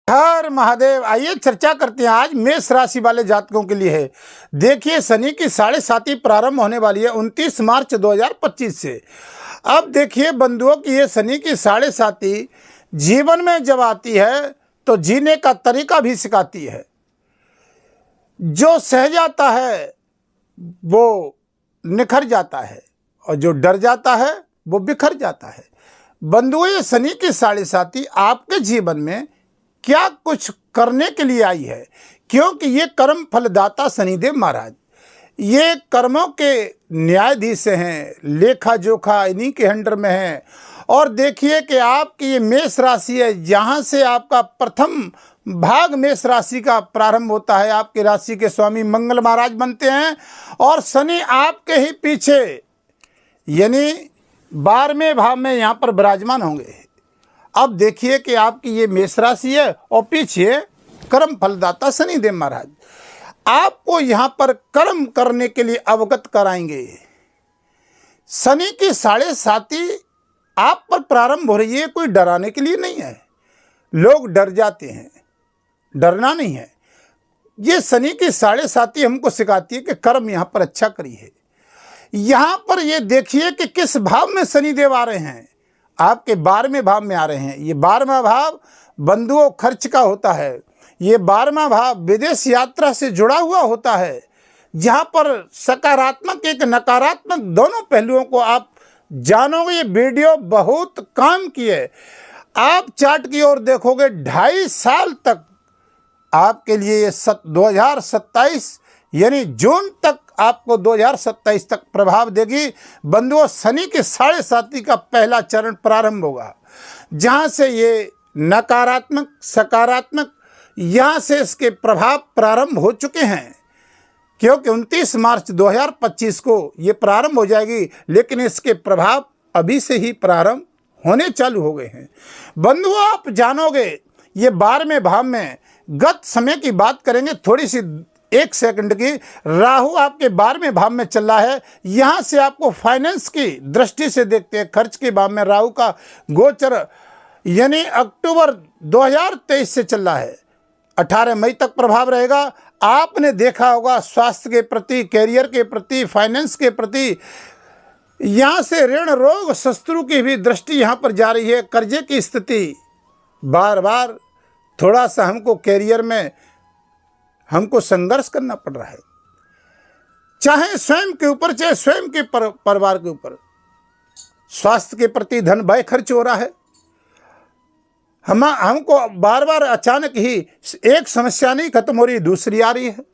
हर महादेव। आइए चर्चा करते हैं आज मेष राशि वाले जातकों के लिए है। देखिए शनि की 7.5 प्रारंभ होने वाली है 29 मार्च 2025 से। अब देखिए बंधुओं की ये शनि की 7.5 जीवन में जब आती है तो जीने का तरीका भी सिखाती है। जो सह जाता है वो निखर जाता है और जो डर जाता है वो बिखर जाता है। बंधुओं ये शनि की 7.5 आपके जीवन में क्या कुछ करने के लिए आई है, क्योंकि ये कर्म फलदाता शनिदेव महाराज ये कर्मों के न्यायाधीश हैं, लेखा जोखा इन्हीं के अंडर में है। और देखिए कि आपकी ये मेष राशि है, जहाँ से आपका प्रथम भाग मेष राशि का प्रारंभ होता है। आपकी राशि के स्वामी मंगल महाराज बनते हैं और शनि आपके ही पीछे यानी 12वें भाव में यहाँ पर विराजमान होंगे। अब देखिए कि आपकी ये मेष राशि है और पीछे कर्म फलदाता शनिदेव महाराज आपको यहाँ पर कर्म करने के लिए अवगत कराएंगे। शनि की 7.5 आप पर प्रारंभ हो रही है, कोई डराने के लिए नहीं है। लोग डर जाते हैं, डरना नहीं है। ये शनि की 7.5 हमको सिखाती है कि कर्म यहाँ पर अच्छा करिए। यहाँ पर ये देखिए कि किस भाव में शनिदेव आ रहे हैं, आपके 12वें भाव में आ रहे हैं। ये 12वां भाव बंधुओं खर्च का होता है। ये 12वां भाव विदेश यात्रा से जुड़ा हुआ होता है, जहाँ पर सकारात्मक एक नकारात्मक दोनों पहलुओं को आप जानोगे। ये वीडियो बहुत काम की है। आप चार्ट की ओर देखोगे 2.5 साल तक आपके लिए ये 2027 यानी जून तक आपको 2027 तक प्रभाव देगी। बंधुओं शनि के 7.5 का पहला चरण प्रारंभ होगा, जहां से ये नकारात्मक सकारात्मक यहाँ से इसके प्रभाव प्रारंभ हो चुके हैं, क्योंकि 29 मार्च 2025 को ये प्रारंभ हो जाएगी, लेकिन इसके प्रभाव अभी से ही प्रारंभ होने चालू हो गए हैं। बंधुओं आप जानोगे ये 12वें भाव में गत समय की बात करेंगे थोड़ी सी 1 सेकंड की। राहु आपके 12वें भाव में चल रहा है। यहाँ से आपको फाइनेंस की दृष्टि से देखते हैं। खर्च के भाव में राहु का गोचर यानी अक्टूबर 2023 से चल रहा है, 18 मई तक प्रभाव रहेगा। आपने देखा होगा स्वास्थ्य के प्रति, कैरियर के प्रति, फाइनेंस के प्रति, यहाँ से ऋण रोग शत्रु की भी दृष्टि यहाँ पर जा रही है। कर्जे की स्थिति बार बार थोड़ा सा हमको कैरियर में हमको संघर्ष करना पड़ रहा है, चाहे स्वयं के ऊपर चाहे स्वयं के परिवार के ऊपर। स्वास्थ्य के प्रति धन व्यय खर्च हो रहा है। हमको बार बार अचानक ही एक समस्या नहीं खत्म हो रही, दूसरी आ रही है।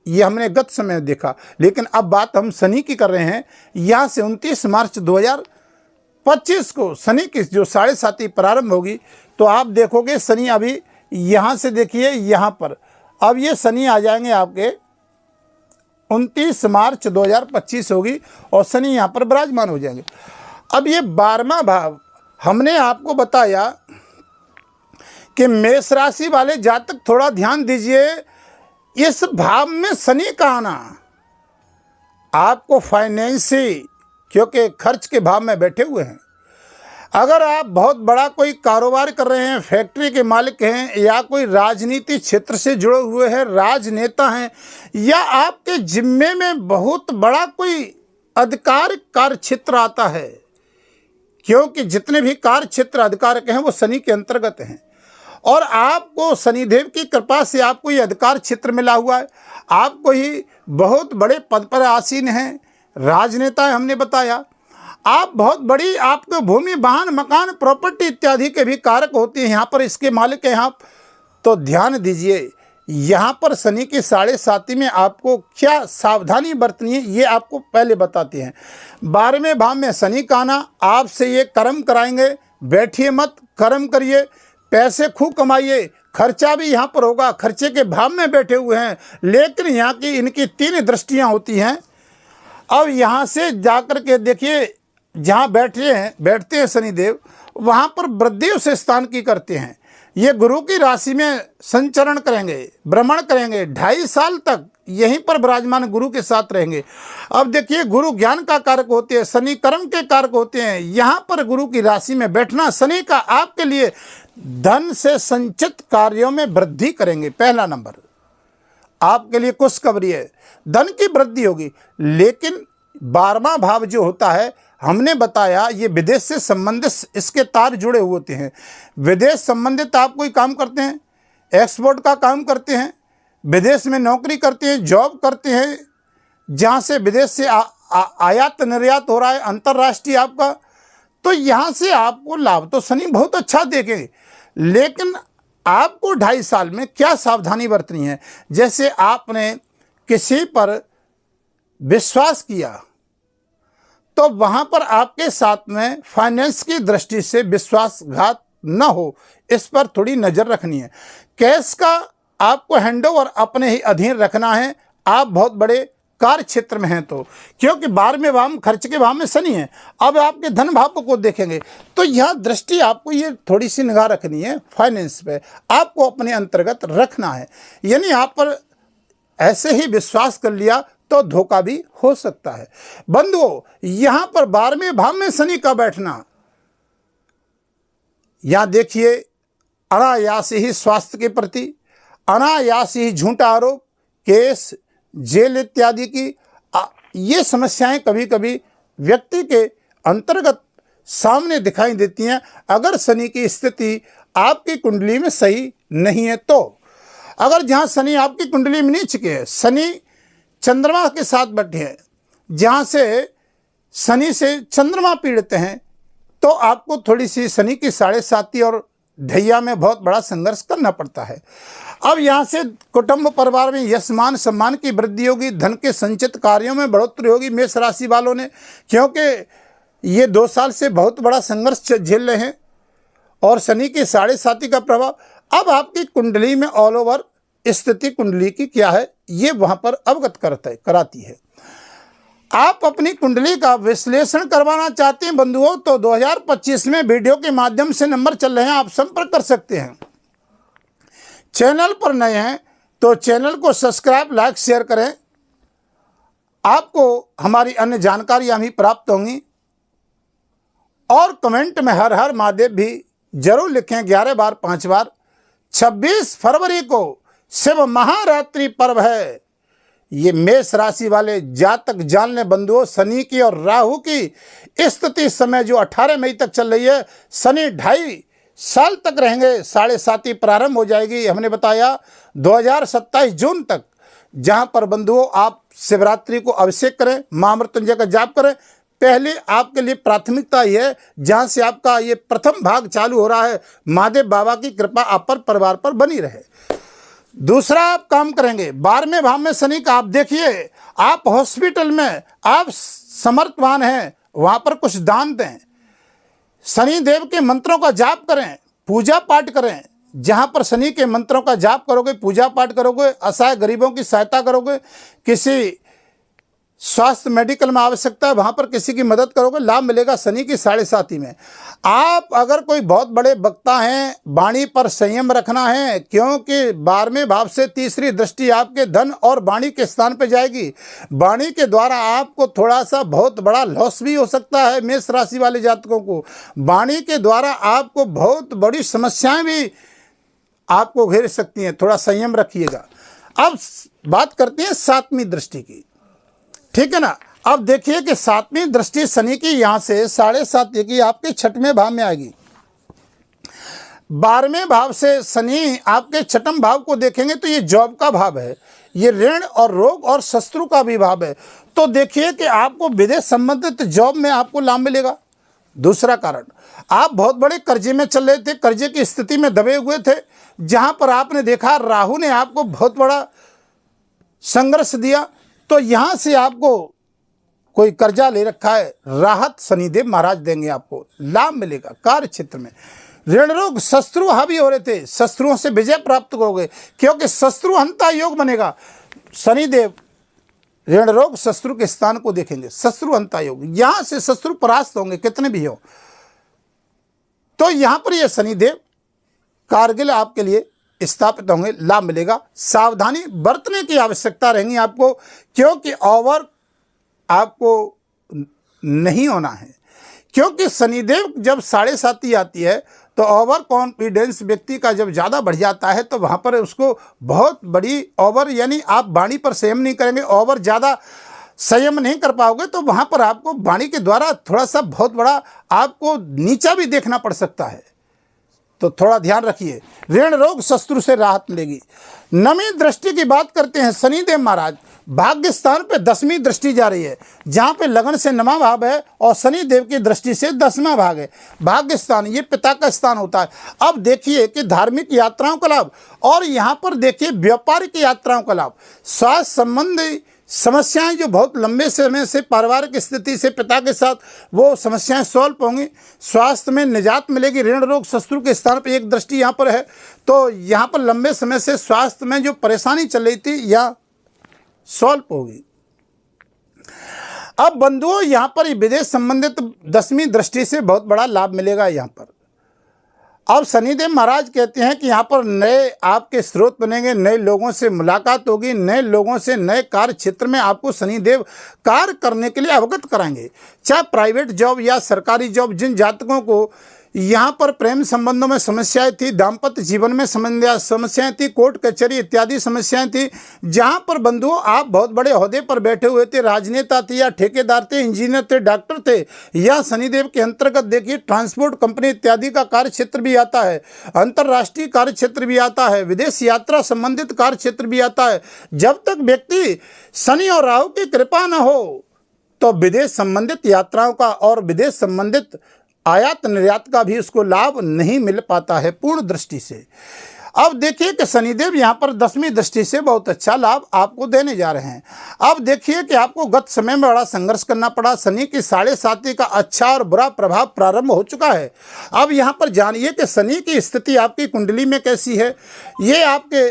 ये हमने गत समय देखा, लेकिन अब बात हम शनि की कर रहे हैं। यहाँ से 29 मार्च 2025 को शनि की जो 7.5 प्रारंभ होगी, तो आप देखोगे शनि अभी यहाँ से देखिए यहाँ पर अब ये शनि आ जाएंगे आपके 29 मार्च 2025 होगी और शनि यहाँ पर विराजमान हो जाएंगे। अब ये 12वां भाव हमने आपको बताया कि मेष राशि वाले जातक थोड़ा ध्यान दीजिए। इस भाव में शनि का आना आपको फाइनेंसी, क्योंकि खर्च के भाव में बैठे हुए हैं। अगर आप बहुत बड़ा कोई कारोबार कर रहे हैं, फैक्ट्री के मालिक हैं, या कोई राजनीति क्षेत्र से जुड़े हुए हैं, राजनेता हैं, या आपके जिम्मे में बहुत बड़ा कोई अधिकार कार्य क्षेत्र आता है, क्योंकि जितने भी कार्य क्षेत्र अधिकार के हैं वो शनि के अंतर्गत हैं, और आपको शनिदेव की कृपा से आपको ये अधिकार क्षेत्र मिला हुआ है। आपको ही बहुत बड़े पद पर आसीन हैं, राजनेता है हमने बताया। आप बहुत बड़ी आपको भूमि वाहन मकान प्रॉपर्टी इत्यादि के भी कारक होते हैं यहाँ पर, इसके मालिक हैं आप। तो ध्यान दीजिए यहाँ पर शनि की 7.5 में आपको क्या सावधानी बरतनी है ये आपको पहले बताते हैं। 12वें भाव में शनि का आना आपसे ये कर्म कराएंगे। बैठिए मत, कर्म करिए, पैसे खूब कमाइए। खर्चा भी यहाँ पर होगा, खर्चे के भाव में बैठे हुए हैं, लेकिन यहाँ की इनकी 3 दृष्टियाँ होती हैं। अब यहाँ से जाकर के देखिए जहाँ बैठते हैं शनिदेव, वहाँ पर वृद्धि उस स्थान की करते हैं। ये गुरु की राशि में संचरण करेंगे, भ्रमण करेंगे, 2.5 साल तक यहीं पर विराजमान गुरु के साथ रहेंगे। अब देखिए गुरु ज्ञान का कारक होते हैं, शनि कर्म के कारक होते हैं। यहाँ पर गुरु की राशि में बैठना शनि का आपके लिए धन से संचित कार्यों में वृद्धि करेंगे। पहला नंबर आपके लिए खुशखबरी है, धन की वृद्धि होगी। लेकिन 12वां भाव जो होता है, हमने बताया ये विदेश से संबंधित इसके तार जुड़े हुए होते हैं। विदेश संबंधित आप कोई काम करते हैं, एक्सपोर्ट का काम करते हैं, विदेश में नौकरी करते हैं, जॉब करते हैं, जहाँ से विदेश से आयात निर्यात हो रहा है, अंतर्राष्ट्रीय आपका, तो यहाँ से आपको लाभ तो शनि बहुत अच्छा देंगे। लेकिन आपको 2.5 साल में क्या सावधानी बरतनी है। जैसे आपने किसी पर विश्वास किया तो वहाँ पर आपके साथ में फाइनेंस की दृष्टि से विश्वासघात न हो, इस पर थोड़ी नज़र रखनी है। कैश का आपको हैंडओवर अपने ही अधीन रखना है, आप बहुत बड़े कार्य क्षेत्र में हैं तो, क्योंकि 12वें भाव में खर्च के भाव में शनि है। अब आपके धन भाव को देखेंगे तो यह दृष्टि आपको ये थोड़ी सी निगाह रखनी है, फाइनेंस पे आपको अपने अंतर्गत रखना है। यानी आप पर ऐसे ही विश्वास कर लिया तो धोखा भी हो सकता है। बंधुओं, यहां पर 12वें भाव में शनि का बैठना, यहां देखिए अनायास ही स्वास्थ्य के प्रति, अनायास ही झूठा आरोप, केस, जेल इत्यादि की ये समस्याएं कभी कभी व्यक्ति के अंतर्गत सामने दिखाई देती हैं अगर शनि की स्थिति आपकी कुंडली में सही नहीं है तो। अगर जहां शनि आपकी कुंडली में नीच के है, शनि चंद्रमा के साथ बैठे हैं, जहां से शनि से चंद्रमा पीड़ित हैं, तो आपको थोड़ी सी शनि की 7.5 और ढैया में बहुत बड़ा संघर्ष करना पड़ता है। अब यहाँ से कुटुंब परिवार में यश मान सम्मान की वृद्धि होगी, धन के संचित कार्यों में बढ़ोतरी होगी मेष राशि वालों ने, क्योंकि ये 2 साल से बहुत बड़ा संघर्ष झेल रहे हैं और शनि की 7.5 का प्रभाव अब आपकी कुंडली में ऑल ओवर स्थिति कुंडली की क्या है ये वहाँ पर अवगत कराती है। आप अपनी कुंडली का विश्लेषण करवाना चाहते हैं बंधुओं तो 2025 में वीडियो के माध्यम से नंबर चल रहे हैं, आप संपर्क कर सकते हैं। चैनल पर नए हैं तो चैनल को सब्सक्राइब, लाइक, शेयर करें। आपको हमारी अन्य जानकारियां भी प्राप्त होंगी और कमेंट में हर हर महादेव भी जरूर लिखें 11 बार 5 बार। 26 फरवरी को शिव महारात्रि पर्व है। ये मेष राशि वाले जातक जान लें बंधुओं, शनि की और राहु की स्थिति इस समय जो 18 मई तक चल रही है, शनि 2.5 साल तक रहेंगे, 7.5 प्रारंभ हो जाएगी हमने बताया 2027 जून तक, जहां पर बंधुओं आप शिवरात्रि को अभिषेक करें, महामृत्युंजय का जाप करें। पहले आपके लिए प्राथमिकता ये है जहां से आपका ये प्रथम भाग चालू हो रहा है, महादेव बाबा की कृपा आप पर परिवार पर बनी रहे। दूसरा आप काम करेंगे 12वें भाव में शनि का, आप देखिए आप हॉस्पिटल में आप समर्थवान हैं, वहां पर कुछ दान दें, शनि देव के मंत्रों का जाप करें, पूजा पाठ करें। जहां पर शनि के मंत्रों का जाप करोगे, पूजा पाठ करोगे, असहाय गरीबों की सहायता करोगे, किसी स्वास्थ्य मेडिकल में आवश्यकता है वहां पर किसी की मदद करोगे, लाभ मिलेगा शनि की 7.5 में। आप अगर कोई बहुत बड़े वक्ता हैं, वाणी पर संयम रखना है, क्योंकि 12वें भाव से तीसरी दृष्टि आपके धन और वाणी के स्थान पर जाएगी। वाणी के द्वारा आपको थोड़ा सा बहुत बड़ा लॉस भी हो सकता है। मेष राशि वाले जातकों को वाणी के द्वारा आपको बहुत बड़ी समस्याएं भी आपको घेर सकती हैं, थोड़ा संयम रखिएगा। अब बात करते हैं 7वीं दृष्टि की, ठीक है ना। अब देखिए कि 7वीं दृष्टि शनि की यहां से 7.5 की आपके 6वें भाव में आएगी। 12वें भाव से शनि आपके 6म भाव को देखेंगे तो ये जॉब का भाव है, ये ऋण और रोग और शत्रु का भी भाव है। तो देखिए कि आपको विदेश संबंधित जॉब में आपको लाभ मिलेगा। दूसरा कारण, आप बहुत बड़े कर्जे में चल रहे थे, कर्जे की स्थिति में दबे हुए थे, जहां पर आपने देखा राहु ने आपको बहुत बड़ा संघर्ष दिया, तो यहां से आपको कोई कर्जा ले रखा है, राहत शनिदेव महाराज देंगे, आपको लाभ मिलेगा। कार्य क्षेत्र में ऋण रोग शत्रु हावी हो रहे थे, शत्रुओं से विजय प्राप्त करोगे, क्योंकि शत्रु हंता योग बनेगा। शनिदेव ऋण रोग शत्रु के स्थान को देखेंगे, शत्रु हंता योग, यहां से शत्रु परास्त होंगे कितने भी हो। तो यहां पर यह शनिदेव कारगिल आपके लिए स्थापित होंगे, लाभ मिलेगा। सावधानी बरतने की आवश्यकता रहेगी आपको, क्योंकि ओवर आपको नहीं होना है, क्योंकि शनिदेव जब 7.5 आती है तो ओवर कॉन्फिडेंस व्यक्ति का जब ज़्यादा बढ़ जाता है तो वहाँ पर उसको बहुत बड़ी ओवर, यानी आप वाणी पर संयम नहीं करेंगे, ओवर ज़्यादा संयम नहीं कर पाओगे तो वहाँ पर आपको वाणी के द्वारा थोड़ा सा बहुत बड़ा आपको नीचा भी देखना पड़ सकता है। तो थोड़ा ध्यान रखिए। ऋण रोग शत्रु से राहत मिलेगी। नवी दृष्टि की बात करते हैं शनिदेव महाराज, भाग्य स्थान पे 10वीं दृष्टि जा रही है, जहाँ पे लगन से 9वां भाव है और शनि देव की दृष्टि से 10वां भाग है। भाग्य स्थान ये पिता का स्थान होता है। अब देखिए कि धार्मिक यात्राओं का लाभ, और यहाँ पर देखिए व्यापारिक यात्राओं का लाभ, स्वास्थ्य संबंधी समस्याएं जो बहुत लंबे समय से पारिवारिक स्थिति से पिता के साथ वो समस्याएं सॉल्व होंगी, स्वास्थ्य में निजात मिलेगी। ऋण रोग शत्रु के स्थान पर एक दृष्टि यहाँ पर है, तो यहाँ पर लंबे समय से स्वास्थ्य में जो परेशानी चल रही थी या सॉल्व होगी। अब बंधुओं यहाँ पर विदेश संबंधित 10वीं दृष्टि से बहुत बड़ा लाभ मिलेगा। यहाँ पर अब शनिदेव महाराज कहते हैं कि यहाँ पर नए आपके स्रोत बनेंगे, नए लोगों से मुलाकात होगी, नए लोगों से नए कार्य क्षेत्र में आपको शनिदेव कार्य करने के लिए अवगत कराएंगे। चाहे प्राइवेट जॉब या सरकारी जॉब, जिन जातकों को यहाँ पर प्रेम संबंधों में समस्याएं थी, दाम्पत्य जीवन में समस्याएं थी, कोर्ट कचहरी इत्यादि समस्याएं थी, जहाँ पर बंधुओं आप बहुत बड़े ओहदे पर बैठे हुए थे, राजनेता थे या ठेकेदार थे, इंजीनियर थे, डॉक्टर थे, या शनिदेव के अंतर्गत देखिए ट्रांसपोर्ट कंपनी इत्यादि का कार्य क्षेत्र भी आता है, अंतर्राष्ट्रीय कार्य क्षेत्र भी आता है, विदेश यात्रा संबंधित कार्य क्षेत्र भी आता है। जब तक व्यक्ति शनि और राहु की कृपा न हो तो विदेश संबंधित यात्राओं का और विदेश संबंधित आयात निर्यात का भी उसको लाभ नहीं मिल पाता है पूर्ण दृष्टि से। अब देखिए कि शनिदेव यहाँ पर 10वीं दृष्टि से बहुत अच्छा लाभ आपको देने जा रहे हैं। अब देखिए कि आपको गत समय में बड़ा संघर्ष करना पड़ा, शनि की 7.5 का अच्छा और बुरा प्रभाव प्रारंभ हो चुका है। अब यहाँ पर जानिए कि शनि की स्थिति आपकी कुंडली में कैसी है। ये आपके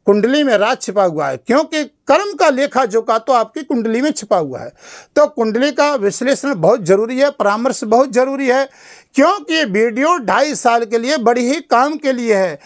कुंडली में राज छिपा हुआ है, क्योंकि कर्म का लेखा जोखा तो आपकी कुंडली में छिपा हुआ है। तो कुंडली का विश्लेषण बहुत जरूरी है, परामर्श बहुत जरूरी है, क्योंकि ये वीडियो 2.5 साल के लिए बड़ी ही काम के लिए है।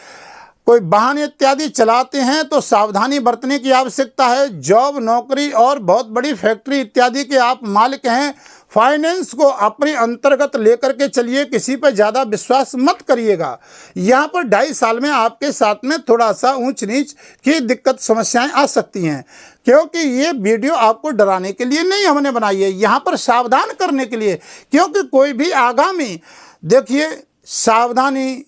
कोई वाहन इत्यादि चलाते हैं तो सावधानी बरतने की आवश्यकता है। जॉब, नौकरी और बहुत बड़ी फैक्ट्री इत्यादि के आप मालिक हैं, फाइनेंस को अपने अंतर्गत लेकर के चलिए, किसी पर ज़्यादा विश्वास मत करिएगा। यहाँ पर 2.5 साल में आपके साथ में थोड़ा सा ऊंच नीच की दिक्कत समस्याएं आ सकती हैं, क्योंकि ये वीडियो आपको डराने के लिए नहीं हमने बनाई है, यहाँ पर सावधान करने के लिए। क्योंकि कोई भी आगामी देखिए सावधानी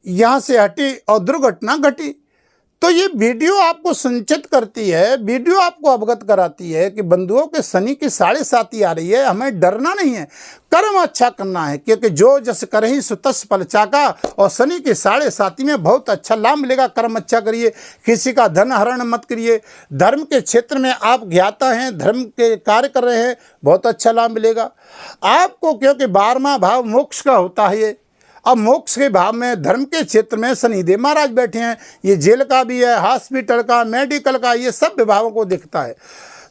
यहाँ से हटी और दुर्घटना घटी, तो ये वीडियो आपको संचित करती है, वीडियो आपको अवगत कराती है कि बंधुओं के शनि की 7.5 आ रही है, हमें डरना नहीं है, कर्म अच्छा करना है, क्योंकि जो जस करहि सो तस फल चाका। और शनि की 7.5 में बहुत अच्छा लाभ मिलेगा। कर्म अच्छा करिए, किसी का धन हरण मत करिए, धर्म के क्षेत्र में आप ज्ञाता हैं, धर्म के कार्य कर रहे हैं, बहुत अच्छा लाभ मिलेगा आपको, क्योंकि 12वां भाव मोक्ष का होता है। ये अब मोक्ष के भाव में धर्म के क्षेत्र में शनिदेव महाराज बैठे हैं। ये जेल का भी है, हॉस्पिटल का, मेडिकल का, ये सब विभागों को दिखता है।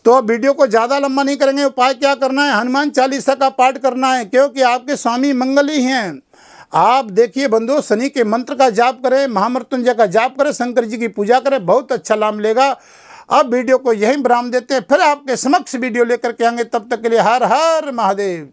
तो अब वीडियो को ज़्यादा लंबा नहीं करेंगे। उपाय क्या करना है, हनुमान चालीसा का पाठ करना है, क्योंकि आपके स्वामी मंगल ही हैं। आप देखिए बंधुओं, शनि के मंत्र का जाप करें, महामृत्युंजय का जाप करें, शंकर जी की पूजा करें, बहुत अच्छा लाभ मिलेगा। अब वीडियो को यहीं विराम देते हैं, फिर आपके समक्ष वीडियो लेकर के आएंगे। तब तक के लिए हर हर महादेव।